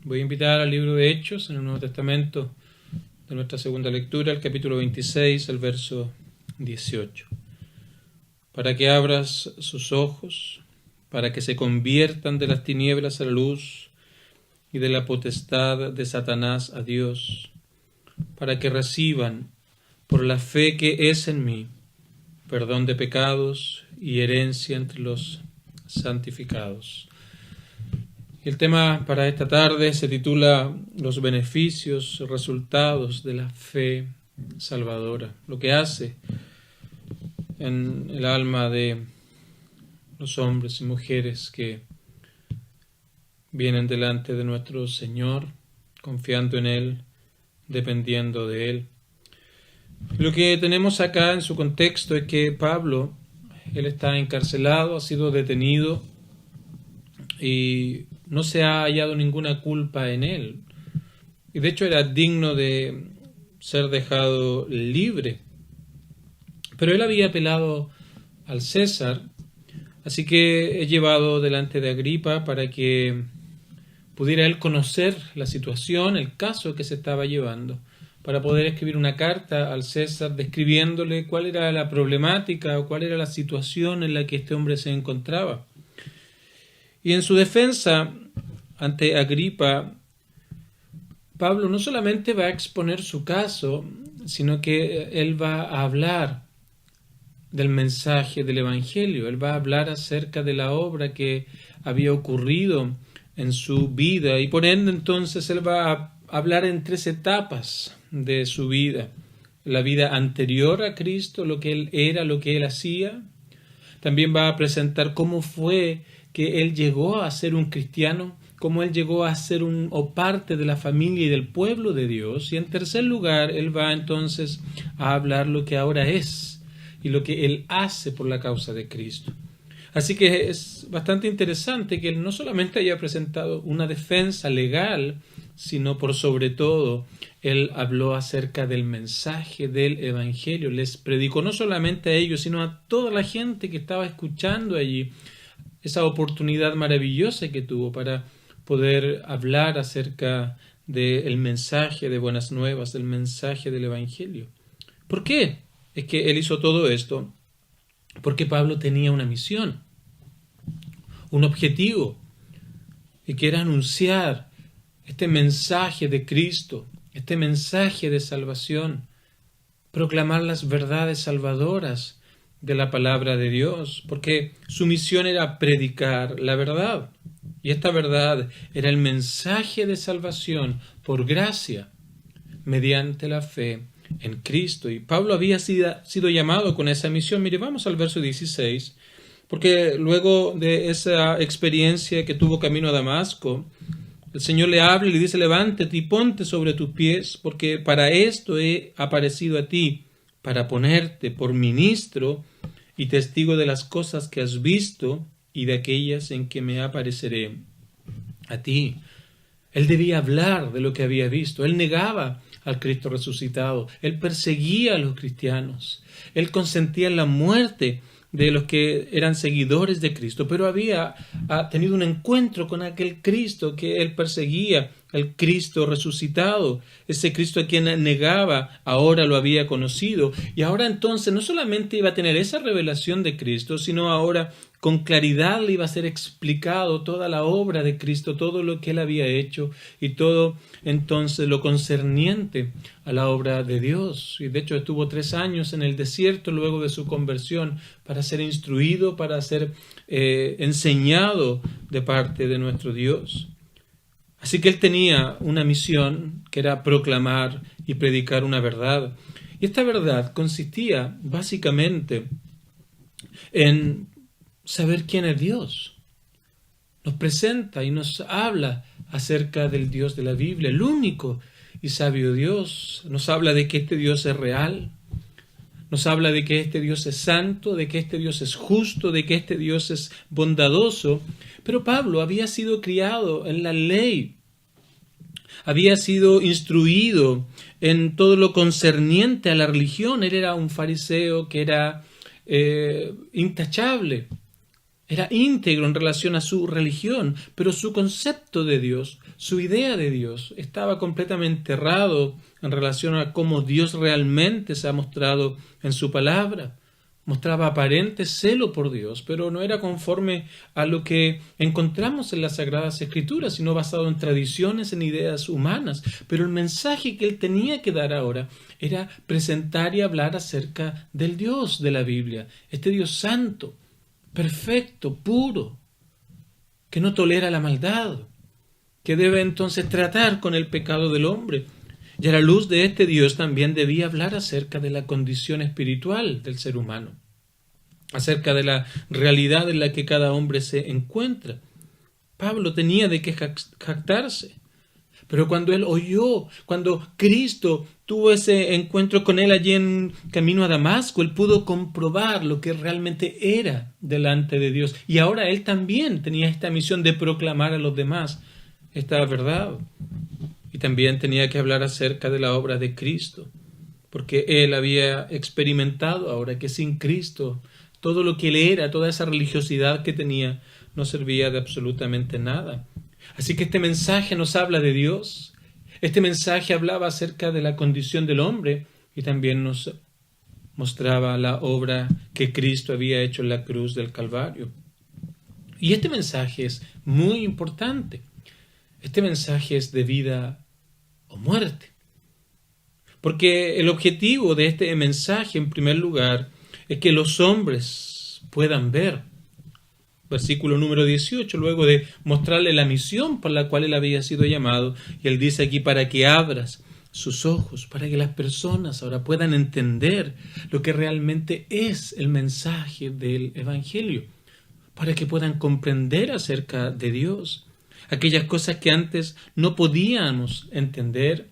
Voy a invitar al libro de Hechos en el Nuevo Testamento de nuestra segunda lectura, el capítulo 26, el verso 18. Para que abras sus ojos, para que se conviertan de las tinieblas a la luz y de la potestad de Satanás a Dios, para que reciban por la fe que es en mí perdón de pecados y herencia entre los santificados. El tema para esta tarde se titula Los beneficios, resultados de la fe salvadora, lo que hace en el alma de los hombres y mujeres que vienen delante de nuestro Señor, confiando en Él, dependiendo de Él. Lo que tenemos acá en su contexto es que Pablo, él está encarcelado, ha sido detenido y no se ha hallado ninguna culpa en él. Y de hecho era digno de ser dejado libre. Pero él había apelado al César, así que he llevado delante de Agripa para que pudiera él conocer la situación, el caso que se estaba llevando, para poder escribir una carta al César describiéndole cuál era la problemática o cuál era la situación en la que este hombre se encontraba. Y en su defensa ante Agripa, Pablo no solamente va a exponer su caso, sino que él va a hablar del mensaje del Evangelio. Él va a hablar acerca de la obra que había ocurrido en su vida y por ende entonces él va a hablar en 3 etapas de su vida. La vida anterior a Cristo, lo que él era, lo que él hacía. También va a presentar cómo fue que él llegó a ser un cristiano, cómo él llegó a ser parte de la familia y del pueblo de Dios. Y en tercer lugar, él va entonces a hablar lo que ahora es y lo que él hace por la causa de Cristo. Así que es bastante interesante que él no solamente haya presentado una defensa legal, sino por sobre todo, él habló acerca del mensaje del Evangelio. Les predicó no solamente a ellos, sino a toda la gente que estaba escuchando allí, esa oportunidad maravillosa que tuvo para poder hablar acerca del mensaje de buenas nuevas, del mensaje del Evangelio. ¿Por qué es que él hizo todo esto? Porque Pablo tenía una misión, un objetivo, y que era anunciar este mensaje de Cristo, este mensaje de salvación, proclamar las verdades salvadoras de la palabra de Dios, porque su misión era predicar la verdad. Y esta verdad era el mensaje de salvación por gracia, mediante la fe en Cristo. Y Pablo había sido llamado con esa misión. Mire, vamos al verso 16, porque luego de esa experiencia que tuvo camino a Damasco, el Señor le habla y le dice: levántate y ponte sobre tus pies, porque para esto he aparecido a ti, para ponerte por ministro y testigo de las cosas que has visto y de aquellas en que me apareceré a ti. Él debía hablar de lo que había visto. Él negaba al Cristo resucitado. Él perseguía a los cristianos. Él consentía en la muerte de los que eran seguidores de Cristo, pero había tenido un encuentro con aquel Cristo que él perseguía, el Cristo resucitado, ese Cristo a quien negaba, ahora lo había conocido, y ahora entonces no solamente iba a tener esa revelación de Cristo, sino ahora con claridad le iba a ser explicado toda la obra de Cristo, todo lo que él había hecho y todo entonces lo concerniente a la obra de Dios. Y de hecho estuvo 3 años en el desierto luego de su conversión para ser instruido, para ser enseñado de parte de nuestro Dios. Así que él tenía una misión que era proclamar y predicar una verdad. Y esta verdad consistía básicamente en saber quién es Dios. Nos presenta y nos habla acerca del Dios de la Biblia, el único y sabio Dios. Nos habla de que este Dios es real. Nos habla de que este Dios es santo, de que este Dios es justo, de que este Dios es bondadoso. Pero Pablo había sido criado en la ley, había sido instruido en todo lo concerniente a la religión. Él era un fariseo que era intachable. era íntegro en relación a su religión, pero su concepto de Dios, su idea de Dios, estaba completamente errado en relación a cómo Dios realmente se ha mostrado en su palabra. Mostraba aparente celo por Dios, pero no era conforme a lo que encontramos en las Sagradas Escrituras, sino basado en tradiciones, en ideas humanas. Pero el mensaje que él tenía que dar ahora era presentar y hablar acerca del Dios de la Biblia, este Dios santo, perfecto, puro, que no tolera la maldad, que debe entonces tratar con el pecado del hombre. Y a la luz de este Dios también debía hablar acerca de la condición espiritual del ser humano, acerca de la realidad en la que cada hombre se encuentra. Pablo tenía de qué jactarse, pero cuando él oyó, cuando Cristo tuvo ese encuentro con él allí en camino a Damasco, él pudo comprobar lo que realmente era delante de Dios. Y ahora él también tenía esta misión de proclamar a los demás esta verdad. Y también tenía que hablar acerca de la obra de Cristo, porque él había experimentado ahora que sin Cristo todo lo que él era, toda esa religiosidad que tenía, no servía de absolutamente nada. Así que este mensaje nos habla de Dios, este mensaje hablaba acerca de la condición del hombre y también nos mostraba la obra que Cristo había hecho en la cruz del Calvario. Y este mensaje es muy importante. Este mensaje es de vida o muerte. Porque el objetivo de este mensaje, en primer lugar, es que los hombres puedan ver. Versículo número 18, luego de mostrarle la misión por la cual él había sido llamado, y él dice aquí, para que abras sus ojos, para que las personas ahora puedan entender lo que realmente es el mensaje del Evangelio, para que puedan comprender acerca de Dios. Aquellas cosas que antes no podíamos entender,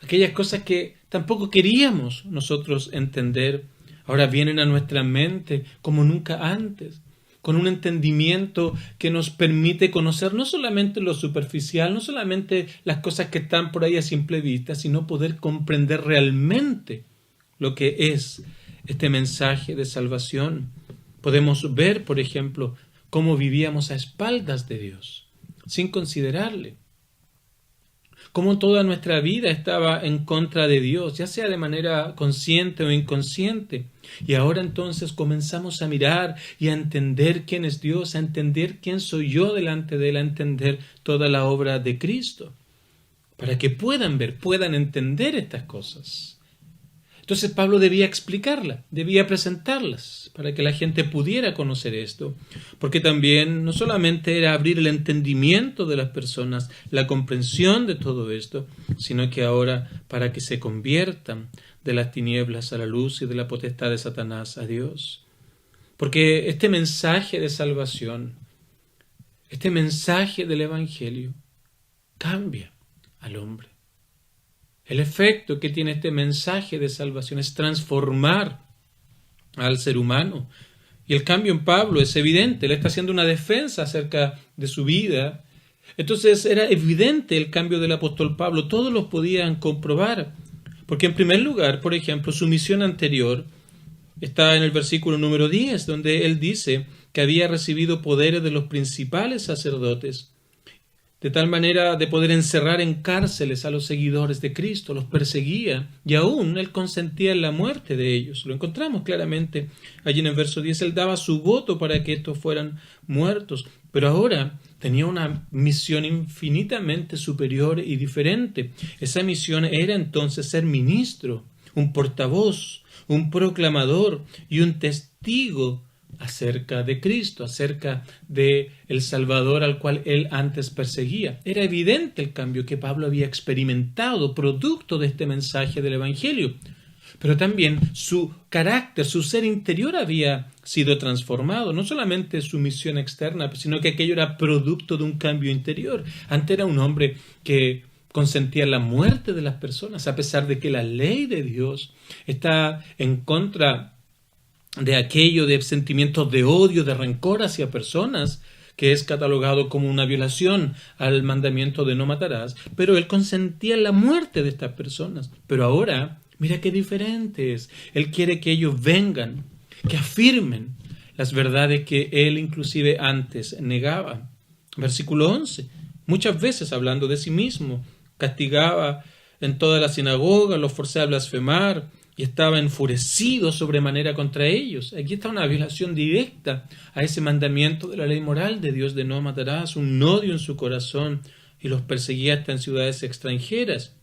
aquellas cosas que tampoco queríamos nosotros entender, ahora vienen a nuestra mente como nunca antes, con un entendimiento que nos permite conocer no solamente lo superficial, no solamente las cosas que están por ahí a simple vista, sino poder comprender realmente lo que es este mensaje de salvación. Podemos ver, por ejemplo, cómo vivíamos a espaldas de Dios, sin considerarle. Cómo toda nuestra vida estaba en contra de Dios, ya sea de manera consciente o inconsciente. Y ahora entonces comenzamos a mirar y a entender quién es Dios, a entender quién soy yo delante de Él, a entender toda la obra de Cristo, para que puedan ver, puedan entender estas cosas. Entonces Pablo debía explicarlas, debía presentarlas para que la gente pudiera conocer esto, porque también no solamente era abrir el entendimiento de las personas, la comprensión de todo esto, sino que ahora para que se conviertan de las tinieblas a la luz y de la potestad de Satanás a Dios. Porque este mensaje de salvación, este mensaje del Evangelio, cambia al hombre. El efecto que tiene este mensaje de salvación es transformar al ser humano. Y el cambio en Pablo es evidente. Él está haciendo una defensa acerca de su vida. Entonces era evidente el cambio del apóstol Pablo. Todos lo podían comprobar. Porque en primer lugar, por ejemplo, su misión anterior está en el versículo número 10, donde él dice que había recibido poderes de los principales sacerdotes, de tal manera de poder encerrar en cárceles a los seguidores de Cristo, los perseguía y aún él consentía en la muerte de ellos. Lo encontramos claramente allí en el verso 10, él daba su voto para que estos fueran muertos, pero ahora tenía una misión infinitamente superior y diferente. Esa misión era entonces ser ministro, un portavoz, un proclamador y un testigo acerca de Cristo, acerca de el Salvador al cual él antes perseguía. Era evidente el cambio que Pablo había experimentado, producto de este mensaje del Evangelio. Pero también su carácter, su ser interior había sido transformado. No solamente su misión externa, sino que aquello era producto de un cambio interior. Antes era un hombre que consentía la muerte de las personas, a pesar de que la ley de Dios está en contra de aquello de sentimientos de odio, de rencor hacia personas, que es catalogado como una violación al mandamiento de no matarás, pero él consentía la muerte de estas personas. Pero ahora, mira qué diferente es. Él quiere que ellos vengan, que afirmen las verdades que él inclusive antes negaba. Versículo 11, muchas veces hablando de sí mismo, castigaba en toda la sinagoga, los forzaba a blasfemar y estaba enfurecido sobremanera contra ellos. Aquí está una violación directa a ese mandamiento de la ley moral de Dios de no matarás, un odio en su corazón, y los perseguía hasta en ciudades extranjeras.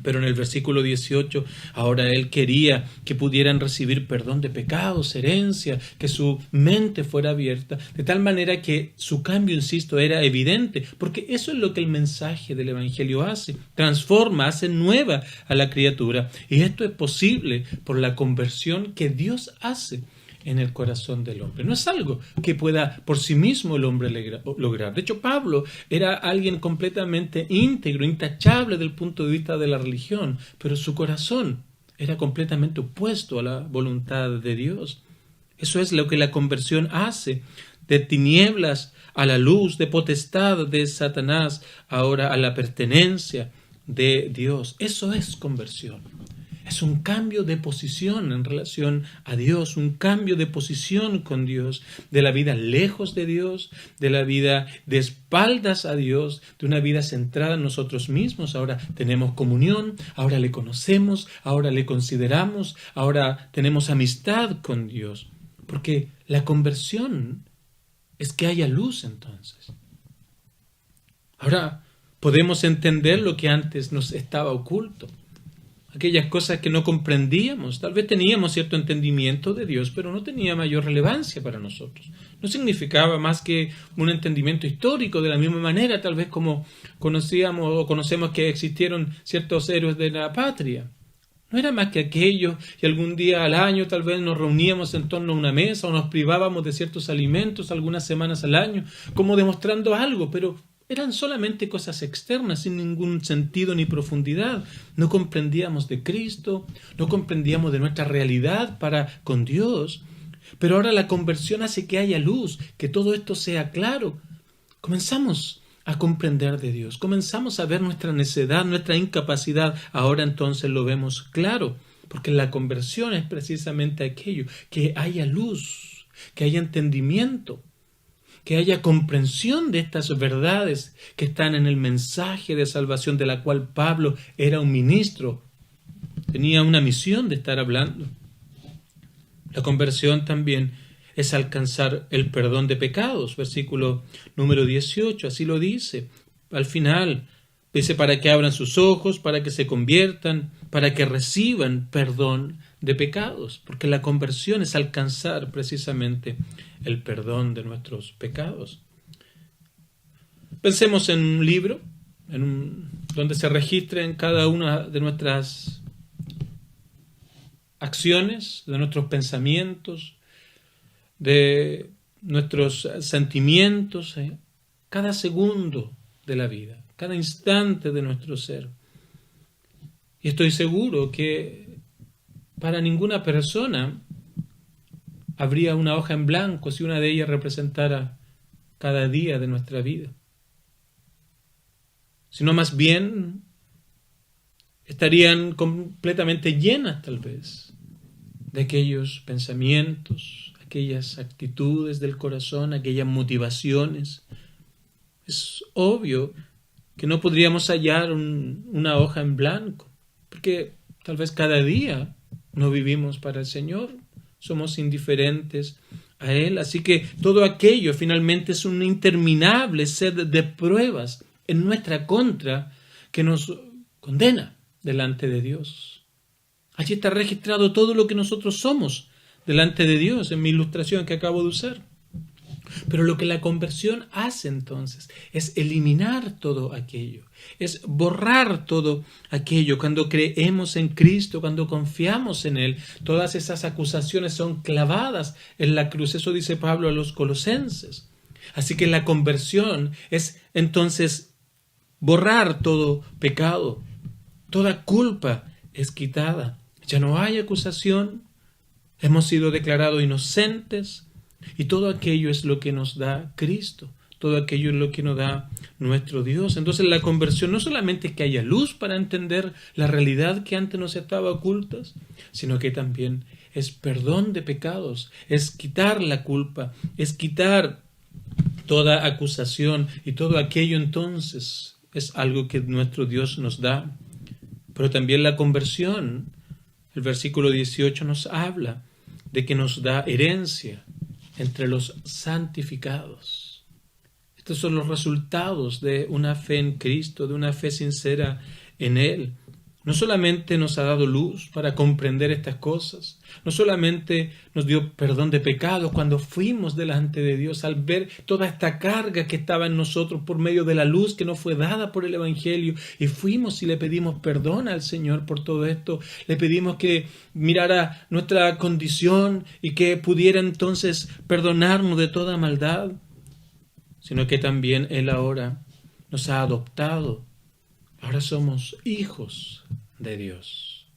Pero en el versículo 18, ahora él quería que pudieran recibir perdón de pecados, herencia, que su mente fuera abierta, de tal manera que su cambio, insisto, era evidente, porque eso es lo que el mensaje del Evangelio hace, transforma, hace nueva a la criatura, y esto es posible por la conversión que Dios hace en el corazón del hombre. No es algo que pueda por sí mismo el hombre lograr. De hecho, Pablo era alguien completamente íntegro, intachable desde el punto de vista de la religión, pero su corazón era completamente opuesto a la voluntad de Dios. Eso es lo que la conversión hace, de tinieblas a la luz, de potestad de Satanás, ahora a la pertenencia de Dios. Eso es conversión. Es un cambio de posición en relación a Dios, un cambio de posición con Dios, de la vida lejos de Dios, de la vida de espaldas a Dios, de una vida centrada en nosotros mismos. Ahora tenemos comunión, ahora le conocemos, ahora le consideramos, ahora tenemos amistad con Dios. Porque la conversión es que haya luz entonces. Ahora podemos entender lo que antes nos estaba oculto. Aquellas cosas que no comprendíamos, tal vez teníamos cierto entendimiento de Dios, pero no tenía mayor relevancia para nosotros. No significaba más que un entendimiento histórico, de la misma manera tal vez como conocíamos o conocemos que existieron ciertos héroes de la patria. No era más que aquello, y algún día al año tal vez nos reuníamos en torno a una mesa o nos privábamos de ciertos alimentos algunas semanas al año, como demostrando algo, pero eran solamente cosas externas, sin ningún sentido ni profundidad. No comprendíamos de Cristo, no comprendíamos de nuestra realidad para con Dios. Pero ahora la conversión hace que haya luz, que todo esto sea claro. Comenzamos a comprender de Dios, comenzamos a ver nuestra necedad, nuestra incapacidad. Ahora entonces lo vemos claro, porque la conversión es precisamente aquello, que haya luz, que haya entendimiento, que haya comprensión de estas verdades que están en el mensaje de salvación de la cual Pablo era un ministro. Tenía una misión de estar hablando. La conversión también es alcanzar el perdón de pecados. Versículo número 18, así lo dice. Al final, dice para que abran sus ojos, para que se conviertan, para que reciban perdón de pecados, porque la conversión es alcanzar precisamente el perdón de nuestros pecados. Pensemos en un libro donde se registren cada una de nuestras acciones, de nuestros pensamientos, de nuestros sentimientos, cada segundo de la vida, cada instante de nuestro ser. Y estoy seguro que para ninguna persona habría una hoja en blanco si una de ellas representara cada día de nuestra vida. Sino más bien estarían completamente llenas tal vez de aquellos pensamientos, aquellas actitudes del corazón, aquellas motivaciones. Es obvio que no podríamos hallar una hoja en blanco, porque tal vez cada día no vivimos para el Señor, somos indiferentes a Él, así que todo aquello finalmente es un interminable sed de pruebas en nuestra contra que nos condena delante de Dios. Allí está registrado todo lo que nosotros somos delante de Dios en mi ilustración que acabo de usar. Pero lo que la conversión hace entonces es eliminar todo aquello, es borrar todo aquello. Cuando creemos en Cristo, cuando confiamos en Él, todas esas acusaciones son clavadas en la cruz. Eso dice Pablo a los Colosenses. Así que la conversión es entonces borrar todo pecado, toda culpa es quitada. Ya no hay acusación, hemos sido declarados inocentes. Y todo aquello es lo que nos da Cristo. todo aquello es lo que nos da nuestro Dios. Entonces la conversión no solamente es que haya luz para entender la realidad que antes nos estaba oculta, sino que también es perdón de pecados, es quitar la culpa, es quitar toda acusación y todo aquello. Entonces es algo que nuestro Dios nos da. Pero también la conversión, el versículo 18 nos habla de que nos da herencia entre los santificados. Estos son los resultados de una fe en Cristo, de una fe sincera en Él. No solamente nos ha dado luz para comprender estas cosas, no solamente nos dio perdón de pecados cuando fuimos delante de Dios al ver toda esta carga que estaba en nosotros por medio de la luz que nos fue dada por el Evangelio, y fuimos y le pedimos perdón al Señor por todo esto, le pedimos que mirara nuestra condición y que pudiera entonces perdonarnos de toda maldad, sino que también Él ahora nos ha adoptado. Ahora somos hijos de Dios.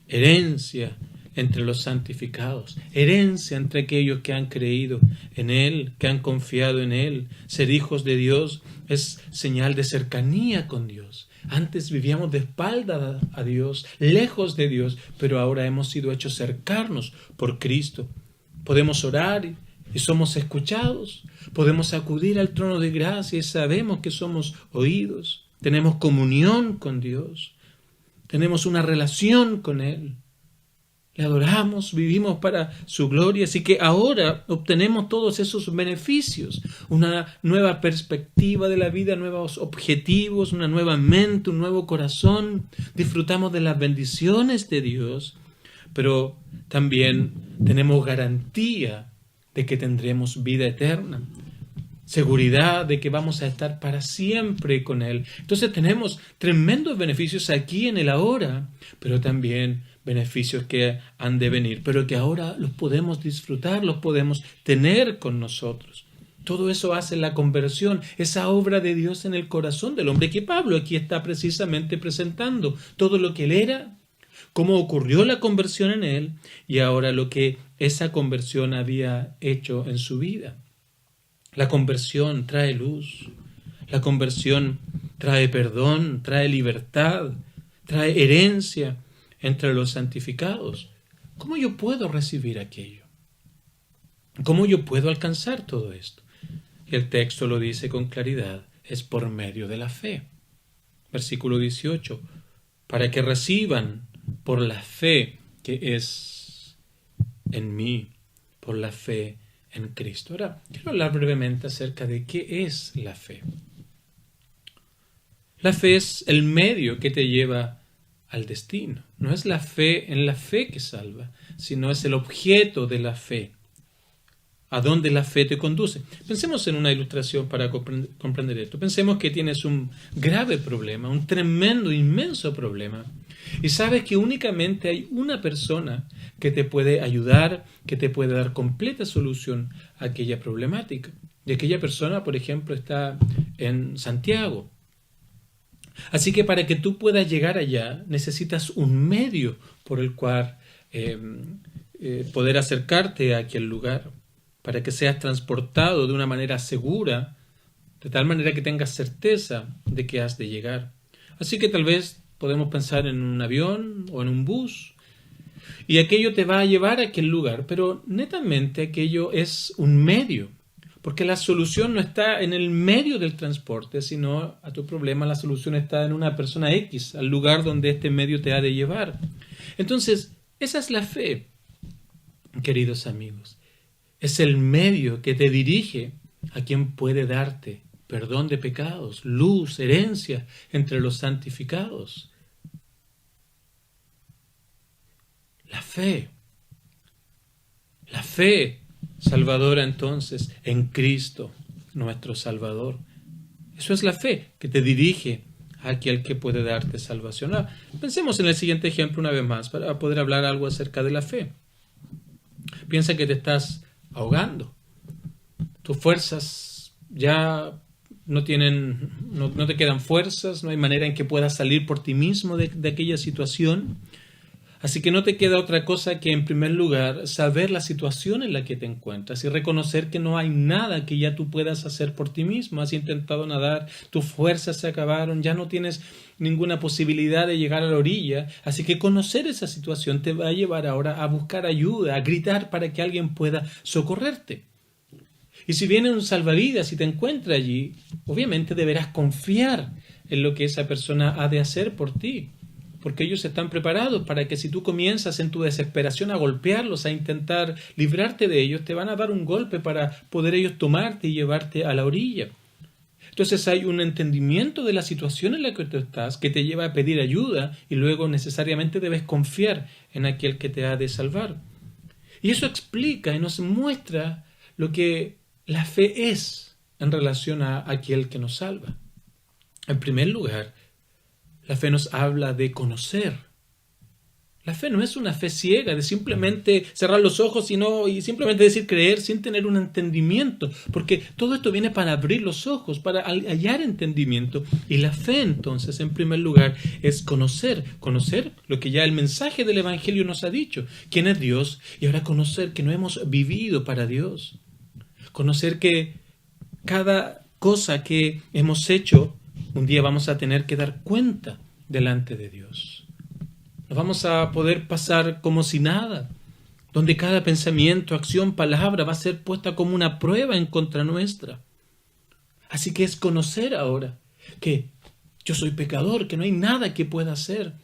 Herencia entre los santificados, herencia entre aquellos que han creído en Él, que han confiado en Él. Ser hijos de Dios es señal de cercanía con Dios. Antes vivíamos de espalda a Dios, lejos de Dios, pero ahora hemos sido hechos cercanos por Cristo. Podemos orar y somos escuchados. Podemos acudir al trono de gracia y sabemos que somos oídos. Tenemos comunión con Dios. Tenemos una relación con Él. Le adoramos, vivimos para su gloria. Así que ahora obtenemos todos esos beneficios. Una nueva perspectiva de la vida, nuevos objetivos, una nueva mente, un nuevo corazón. Disfrutamos de las bendiciones de Dios. Pero también tenemos garantía de que tendremos vida eterna. Seguridad de que vamos a estar para siempre con Él. Entonces tenemos tremendos beneficios aquí en el ahora, pero también beneficios que han de venir, pero que ahora los podemos disfrutar, los podemos tener con nosotros. Todo eso hace la conversión, esa obra de Dios en el corazón del hombre que Pablo aquí está precisamente presentando. Todo lo que Él era, cómo ocurrió la conversión en Él y ahora lo que esa conversión había hecho en su vida. La conversión trae luz, la conversión trae perdón, trae libertad, trae herencia entre los santificados. ¿Cómo yo puedo recibir aquello? ¿Cómo yo puedo alcanzar todo esto? Y el texto lo dice con claridad, es por medio de la fe. Versículo 18, para que reciban por la fe que es en mí, por la fe en Cristo. Ahora, quiero hablar brevemente acerca de qué es la fe. La fe es el medio que te lleva al destino. No es la fe en la fe que salva, sino es el objeto de la fe. ¿A dónde la fe te conduce? Pensemos en una ilustración para comprender esto. Pensemos que tienes un grave problema, un tremendo, inmenso problema. Y sabes que únicamente hay una persona que te puede ayudar, que te puede dar completa solución a aquella problemática. Y aquella persona, por ejemplo, está en Santiago. Así que para que tú puedas llegar allá, necesitas un medio por el cual poder acercarte a aquel lugar, para que seas transportado de una manera segura, de tal manera que tengas certeza de que has de llegar. Así que tal vez podemos pensar en un avión o en un bus, y aquello te va a llevar a aquel lugar, pero netamente aquello es un medio, porque la solución no está en el medio del transporte, sino a tu problema la solución está en una persona X, al lugar donde este medio te ha de llevar. Entonces, esa es la fe, queridos amigos. Es el medio que te dirige a quien puede darte perdón de pecados, luz, herencia entre los santificados. La fe salvadora entonces en Cristo, nuestro Salvador. Eso es la fe que te dirige a aquel que puede darte salvación. Ahora, pensemos en el siguiente ejemplo una vez más para poder hablar algo acerca de la fe. Piensa que te estás ahogando. Tus fuerzas ya no te quedan fuerzas, no hay manera en que puedas salir por ti mismo de aquella situación. Así que no te queda otra cosa que, en primer lugar, saber la situación en la que te encuentras y reconocer que no hay nada que ya tú puedas hacer por ti mismo. Has intentado nadar, tus fuerzas se acabaron, ya no tienes ninguna posibilidad de llegar a la orilla. Así que conocer esa situación te va a llevar ahora a buscar ayuda, a gritar para que alguien pueda socorrerte. Y si viene un salvavidas y te encuentra allí, obviamente deberás confiar en lo que esa persona ha de hacer por ti. Porque ellos están preparados para que si tú comienzas en tu desesperación a golpearlos, a intentar librarte de ellos, te van a dar un golpe para poder ellos tomarte y llevarte a la orilla. Entonces hay un entendimiento de la situación en la que tú estás que te lleva a pedir ayuda y luego necesariamente debes confiar en aquel que te ha de salvar. Y eso explica y nos muestra lo que la fe es en relación a aquel que nos salva. En primer lugar, la fe nos habla de conocer. La fe no es una fe ciega, de simplemente cerrar los ojos y simplemente decir creer sin tener un entendimiento, porque todo esto viene para abrir los ojos, para hallar entendimiento. Y la fe, entonces, en primer lugar, es conocer lo que ya el mensaje del Evangelio nos ha dicho, quién es Dios, y ahora conocer que no hemos vivido para Dios. Conocer que cada cosa que hemos hecho, un día vamos a tener que dar cuenta delante de Dios. No vamos a poder pasar como si nada, donde cada pensamiento, acción, palabra va a ser puesta como una prueba en contra nuestra. Así que es conocer ahora que yo soy pecador, que no hay nada que pueda hacer.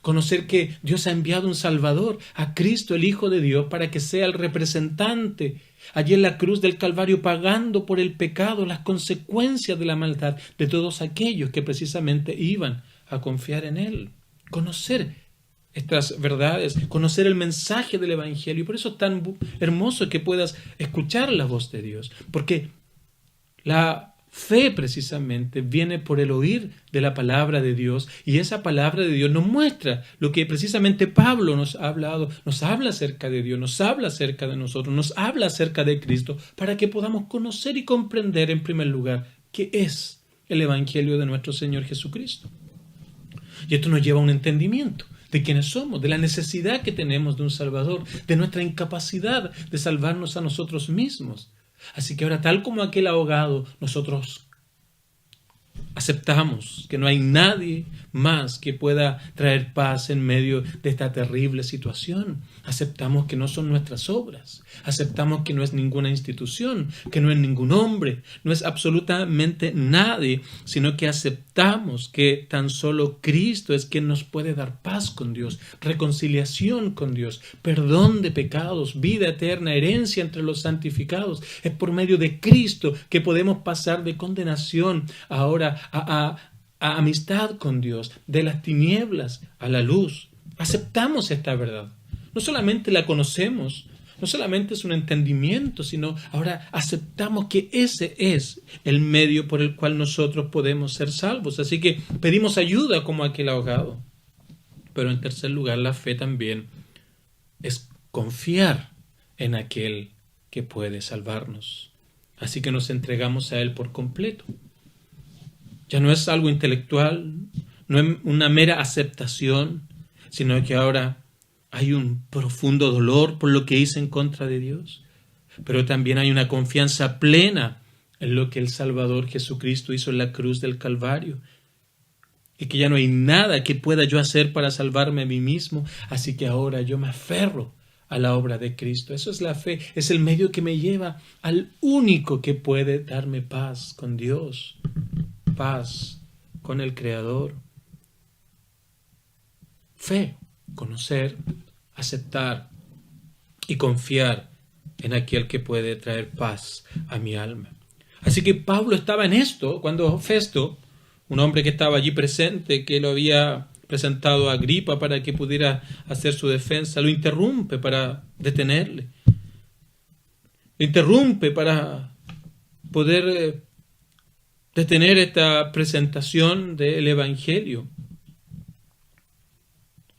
Conocer que Dios ha enviado un Salvador, a Cristo, el Hijo de Dios, para que sea el representante allí en la cruz del Calvario, pagando por el pecado las consecuencias de la maldad de todos aquellos que precisamente iban a confiar en Él. Conocer estas verdades, conocer el mensaje del Evangelio. Y por eso es tan hermoso que puedas escuchar la voz de Dios, porque la fe precisamente viene por el oír de la palabra de Dios, y esa palabra de Dios nos muestra lo que precisamente Pablo nos ha hablado, nos habla acerca de Dios, nos habla acerca de nosotros, nos habla acerca de Cristo, para que podamos conocer y comprender en primer lugar qué es el Evangelio de nuestro Señor Jesucristo. Y esto nos lleva a un entendimiento de quiénes somos, de la necesidad que tenemos de un Salvador, de nuestra incapacidad de salvarnos a nosotros mismos. Así que ahora, tal como aquel ahogado, nosotros aceptamos que no hay nadie más que pueda traer paz en medio de esta terrible situación. Aceptamos que no son nuestras obras. Aceptamos que no es ninguna institución, que no es ningún hombre, no es absolutamente nadie, sino que aceptamos que tan solo Cristo es quien nos puede dar paz con Dios, reconciliación con Dios, perdón de pecados, vida eterna, herencia entre los santificados. Es por medio de Cristo que podemos pasar de condenación ahora a amistad con Dios, de las tinieblas a la luz. Aceptamos esta verdad. No solamente la conocemos, no solamente es un entendimiento, sino ahora aceptamos que ese es el medio por el cual nosotros podemos ser salvos. Así que pedimos ayuda como aquel ahogado. Pero en tercer lugar, la fe también es confiar en aquel que puede salvarnos. Así que nos entregamos a Él por completo. Ya no es algo intelectual, no es una mera aceptación, sino que ahora hay un profundo dolor por lo que hice en contra de Dios, pero también hay una confianza plena en lo que el Salvador Jesucristo hizo en la cruz del Calvario, y que ya no hay nada que pueda yo hacer para salvarme a mí mismo, así que ahora yo me aferro a la obra de Cristo. Eso es la fe, es el medio que me lleva al único que puede darme paz con Dios, paz con el Creador. Fe, conocer, aceptar y confiar en aquel que puede traer paz a mi alma. Así que Pablo estaba en esto cuando Festo, un hombre que estaba allí presente, que lo había presentado a Agripa para que pudiera hacer su defensa, lo interrumpe para detenerle. Lo interrumpe para poder detener esta presentación del Evangelio,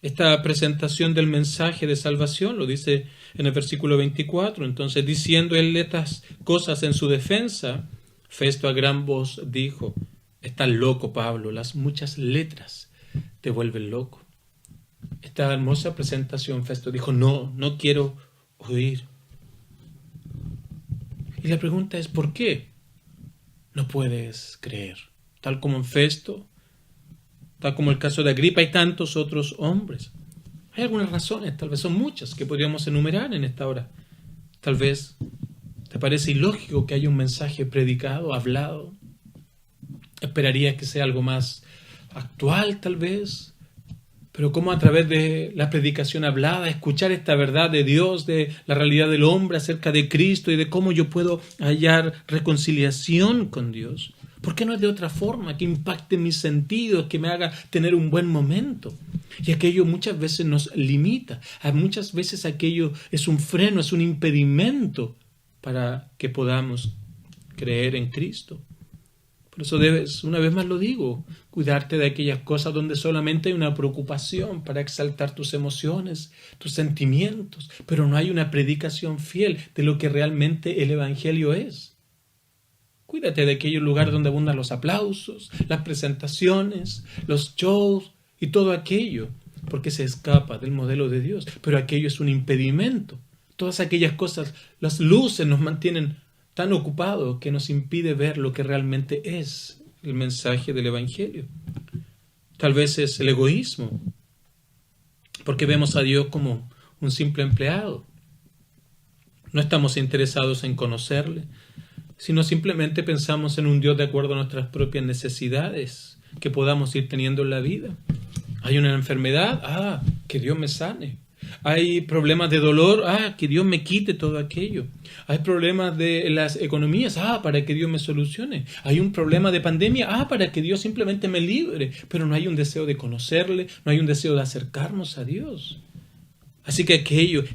esta presentación del mensaje de salvación. Lo dice en el versículo 24. Entonces, diciendo él estas cosas en su defensa, Festo a gran voz dijo: estás loco, Pablo, las muchas letras te vuelven loco. esta hermosa presentación, Festo dijo, no quiero oír. Y la pregunta es, ¿por qué no puedes creer? Tal como en Festo, tal como el caso de Agripa y tantos otros hombres. Hay algunas razones, tal vez son muchas, que podríamos enumerar en esta hora. Tal vez te parece ilógico que haya un mensaje predicado, hablado. Esperarías que sea algo más actual, tal vez. Pero cómo a través de la predicación hablada, escuchar esta verdad de Dios, de la realidad del hombre acerca de Cristo y de cómo yo puedo hallar reconciliación con Dios. ¿Por qué no es de otra forma que impacte mis sentidos, que me haga tener un buen momento? Y aquello muchas veces nos limita. Muchas veces aquello es un freno, es un impedimento para que podamos creer en Cristo. Por eso debes, una vez más lo digo, cuidarte de aquellas cosas donde solamente hay una preocupación para exaltar tus emociones, tus sentimientos, pero no hay una predicación fiel de lo que realmente el Evangelio es. Cuídate de aquellos lugares donde abundan los aplausos, las presentaciones, los shows y todo aquello, porque se escapa del modelo de Dios, pero aquello es un impedimento. Todas aquellas cosas, las luces nos mantienen tan ocupados que nos impide ver lo que realmente es el mensaje del Evangelio. Tal vez es el egoísmo, porque vemos a Dios como un simple empleado. No estamos interesados en conocerle, sino simplemente pensamos en un Dios de acuerdo a nuestras propias necesidades que podamos ir teniendo en la vida. Hay una enfermedad, que Dios me sane. Hay problemas de dolor, que Dios me quite todo aquello. Hay problemas de las economías, para que Dios me solucione. Hay un problema de pandemia, para que Dios simplemente me libre. Pero no hay un deseo de conocerle, no hay un deseo de acercarnos a Dios. Así que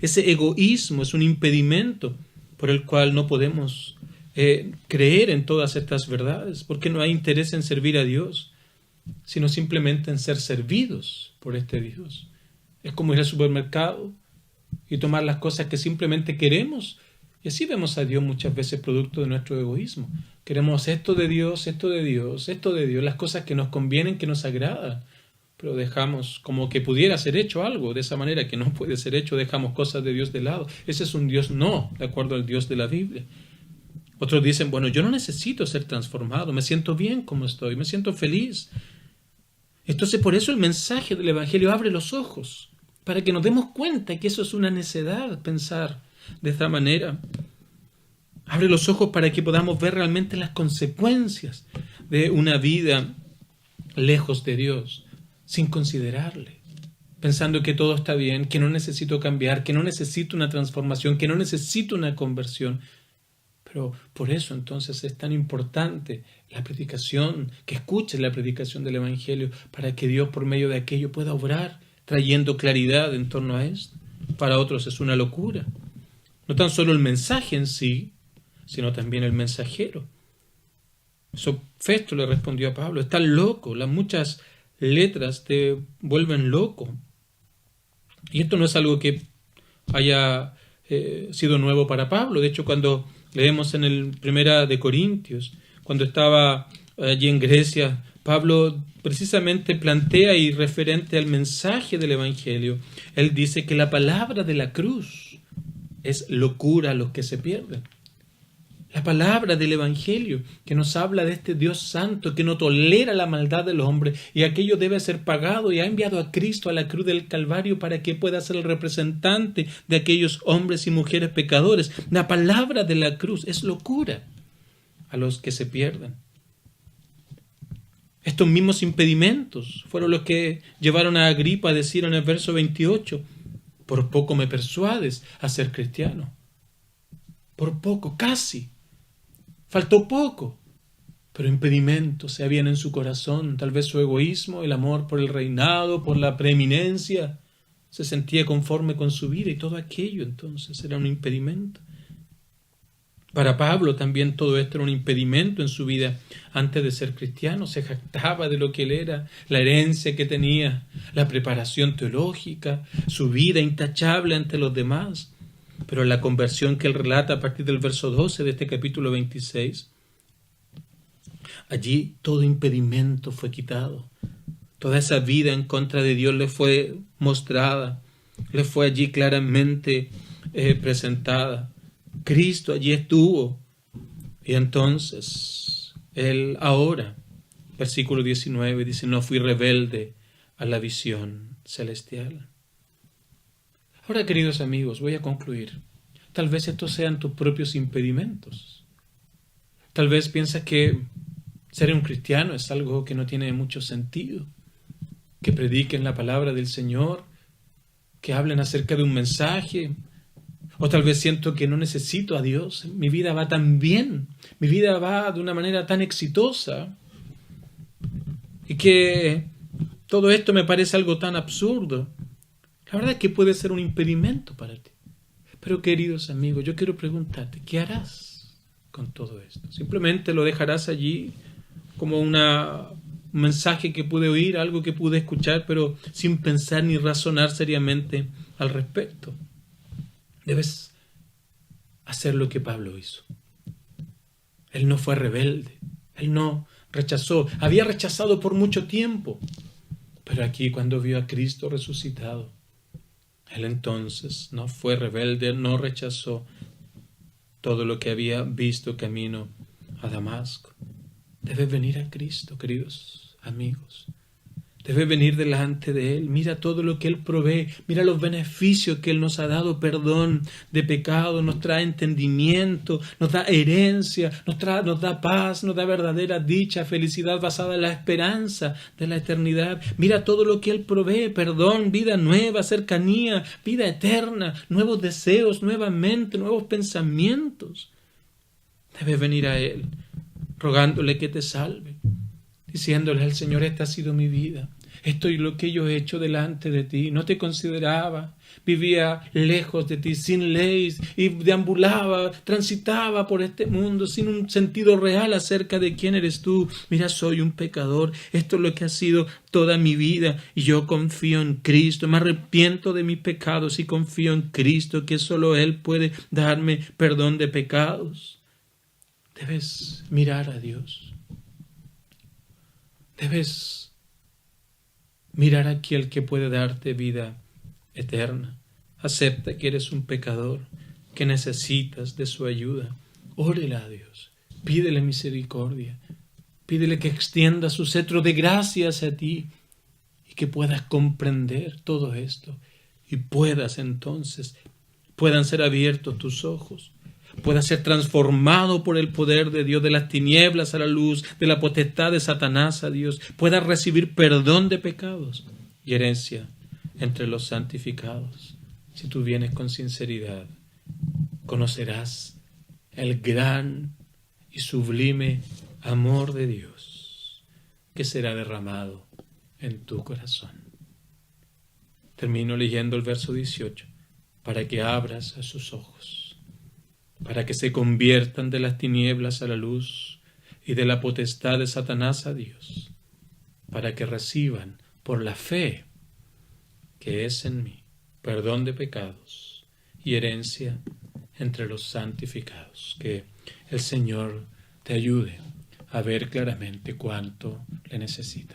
ese egoísmo es un impedimento por el cual no podemos creer en todas estas verdades, porque no hay interés en servir a Dios, sino simplemente en ser servidos por este Dios. Es como ir al supermercado y tomar las cosas que simplemente queremos. Y así vemos a Dios muchas veces producto de nuestro egoísmo. Queremos esto de Dios, esto de Dios, esto de Dios, las cosas que nos convienen, que nos agradan. Pero dejamos como que pudiera ser hecho algo de esa manera que no puede ser hecho. Dejamos cosas de Dios de lado. Ese es un Dios no, de acuerdo al Dios de la Biblia. Otros dicen, yo no necesito ser transformado. Me siento bien como estoy, me siento feliz. Entonces por eso el mensaje del Evangelio abre los ojos, para que nos demos cuenta que eso es una necedad, pensar de esta manera. Abre los ojos para que podamos ver realmente las consecuencias de una vida lejos de Dios, sin considerarle, pensando que todo está bien, que no necesito cambiar, que no necesito una transformación, que no necesito una conversión. Pero por eso entonces es tan importante la predicación, que escuches la predicación del Evangelio, para que Dios por medio de aquello pueda obrar, trayendo claridad en torno a esto. Para otros es una locura. No tan solo el mensaje en sí, sino también el mensajero. Eso Festo le respondió a Pablo, estás loco, las muchas letras te vuelven loco. Y esto no es algo que haya sido nuevo para Pablo. De hecho, cuando leemos en el 1 de Corintios, cuando estaba allí en Grecia, Pablo precisamente plantea y referente al mensaje del Evangelio, él dice que la palabra de la cruz es locura a los que se pierden. La palabra del Evangelio que nos habla de este Dios santo que no tolera la maldad del hombre y aquello debe ser pagado y ha enviado a Cristo a la cruz del Calvario para que pueda ser el representante de aquellos hombres y mujeres pecadores. La palabra de la cruz es locura a los que se pierden. Estos mismos impedimentos fueron los que llevaron a Agripa a decir en el verso 28, por poco me persuades a ser cristiano. Por poco, casi. Faltó poco, pero impedimentos se habían en su corazón, tal vez su egoísmo, el amor por el reinado, por la preeminencia. Se sentía conforme con su vida y todo aquello entonces era un impedimento. Para Pablo también todo esto era un impedimento en su vida antes de ser cristiano. Se jactaba de lo que él era, la herencia que tenía, la preparación teológica, su vida intachable ante los demás. Pero la conversión que él relata a partir del verso 12 de este capítulo 26, allí todo impedimento fue quitado. Toda esa vida en contra de Dios le fue mostrada, le fue allí claramente presentada. Cristo allí estuvo. Y entonces, Él ahora, versículo 19, dice, no fui rebelde a la visión celestial. Ahora, queridos amigos, voy a concluir. Tal vez estos sean tus propios impedimentos. Tal vez piensas que ser un cristiano es algo que no tiene mucho sentido. Que prediquen la palabra del Señor, que hablen acerca de un mensaje. O tal vez siento que no necesito a Dios. Mi vida va tan bien. Mi vida va de una manera tan exitosa. Y que todo esto me parece algo tan absurdo. La verdad es que puede ser un impedimento para ti. Pero queridos amigos, yo quiero preguntarte, ¿qué harás con todo esto? ¿Simplemente lo dejarás allí como un mensaje que pude oír, algo que pude escuchar, pero sin pensar ni razonar seriamente al respecto? Debes hacer lo que Pablo hizo. Él no fue rebelde, él no rechazó, había rechazado por mucho tiempo, pero aquí cuando vio a Cristo resucitado, él entonces no fue rebelde, no rechazó todo lo que había visto camino a Damasco. Debe venir a Cristo, queridos amigos. Debe venir delante de Él. Mira todo lo que Él provee. Mira los beneficios que Él nos ha dado. Perdón de pecado, nos trae entendimiento, nos da herencia, nos da paz, nos da verdadera dicha, felicidad basada en la esperanza de la eternidad. Mira todo lo que Él provee. Perdón, vida nueva, cercanía, vida eterna, nuevos deseos, nuevamente, nuevos pensamientos. Debes venir a Él, rogándole que te salve, diciéndole al Señor, esta ha sido mi vida, esto es lo que yo he hecho delante de ti, no te consideraba, vivía lejos de ti, sin ley, y deambulaba, transitaba por este mundo sin un sentido real acerca de quién eres tú. Mira, soy un pecador, esto es lo que ha sido toda mi vida, y yo confío en Cristo, me arrepiento de mis pecados y confío en Cristo, que solo Él puede darme perdón de pecados. Debes mirar a Dios. Debes mirar a aquel que puede darte vida eterna. Acepta que eres un pecador, que necesitas de su ayuda. Órale a Dios. Pídele misericordia. Pídele que extienda su cetro de gracia hacia ti y que puedas comprender todo esto y puedan ser abiertos tus ojos. Pueda ser transformado por el poder de Dios, de las tinieblas a la luz, de la potestad de Satanás a Dios, pueda recibir perdón de pecados y herencia entre los santificados. Si tú vienes con sinceridad, conocerás el gran y sublime amor de Dios que será derramado en tu corazón. Termino leyendo el verso 18 para que abras a sus ojos, para que se conviertan de las tinieblas a la luz y de la potestad de Satanás a Dios, para que reciban por la fe que es en mí perdón de pecados y herencia entre los santificados. Que el Señor te ayude a ver claramente cuánto le necesitas.